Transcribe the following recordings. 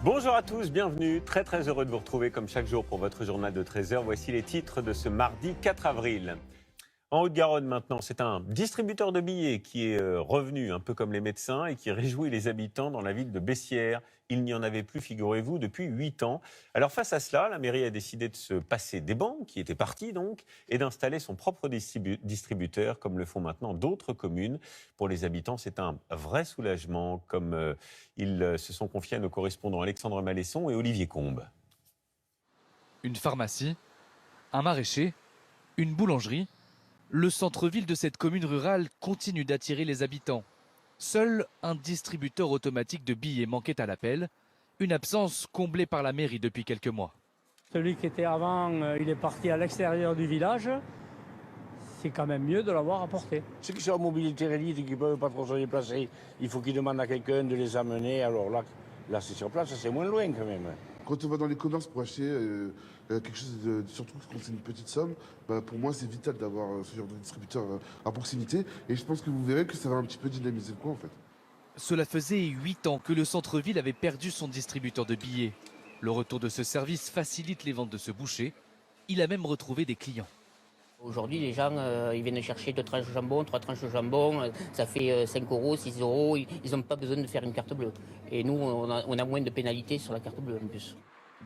Bonjour à tous, bienvenue. Très heureux de vous retrouver comme chaque jour pour votre journal de 13h. Voici les titres de ce mardi 4 avril. En Haute-Garonne maintenant, c'est un distributeur de billets qui est revenu un peu comme les médecins et qui réjouit les habitants dans la ville de Bessières. Il n'y en avait plus, figurez-vous, depuis 8 ans. Alors face à cela, la mairie a décidé de se passer des banques, qui étaient parties donc, et d'installer son propre distributeur, comme le font maintenant d'autres communes. Pour les habitants, c'est un vrai soulagement, comme ils se sont confiés à nos correspondants Alexandre Malesson et Olivier Combes. Une pharmacie, un maraîcher, une boulangerie. Le centre-ville de cette commune rurale continue d'attirer les habitants. Seul un distributeur automatique de billets manquait à l'appel, une absence comblée par la mairie depuis quelques mois. Celui qui était avant, il est parti à l'extérieur du village. C'est quand même mieux de l'avoir apporté. Ceux qui sont en mobilité réduite et qui ne peuvent pas trop se déplacer, il faut qu'ils demandent à quelqu'un de les amener. Alors là c'est sur place, c'est moins loin quand même. Quand on va dans les commerces pour acheter quelque chose, surtout quand c'est une petite somme, pour moi c'est vital d'avoir ce genre de distributeur à proximité. Et je pense que vous verrez que ça va un petit peu dynamiser le coin en fait. Cela faisait 8 ans que le centre-ville avait perdu son distributeur de billets. Le retour de ce service facilite les ventes de ce boucher. Il a même retrouvé des clients. Aujourd'hui, les gens, ils viennent chercher 2 tranches de jambon, 3 tranches de jambon, ça fait 5 €, 6 €, ils n'ont pas besoin de faire une carte bleue. Et nous, on a moins de pénalités sur la carte bleue en plus.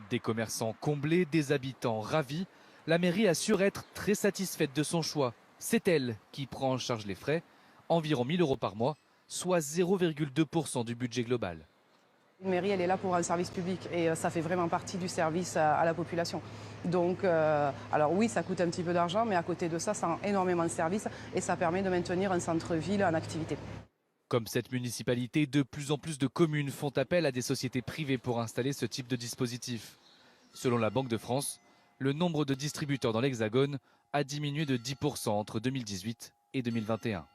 Des commerçants comblés, des habitants ravis. La mairie assure être très satisfaite de son choix. C'est elle qui prend en charge les frais, environ 1 000 € par mois, soit 0,2% du budget global. Une mairie, elle est là pour un service public et ça fait vraiment partie du service à la population. Donc, alors oui, ça coûte un petit peu d'argent, mais à côté de ça, ça rend énormément de services et ça permet de maintenir un centre-ville en activité. Comme cette municipalité, de plus en plus de communes font appel à des sociétés privées pour installer ce type de dispositif. Selon la Banque de France, le nombre de distributeurs dans l'Hexagone a diminué de 10% entre 2018 et 2021.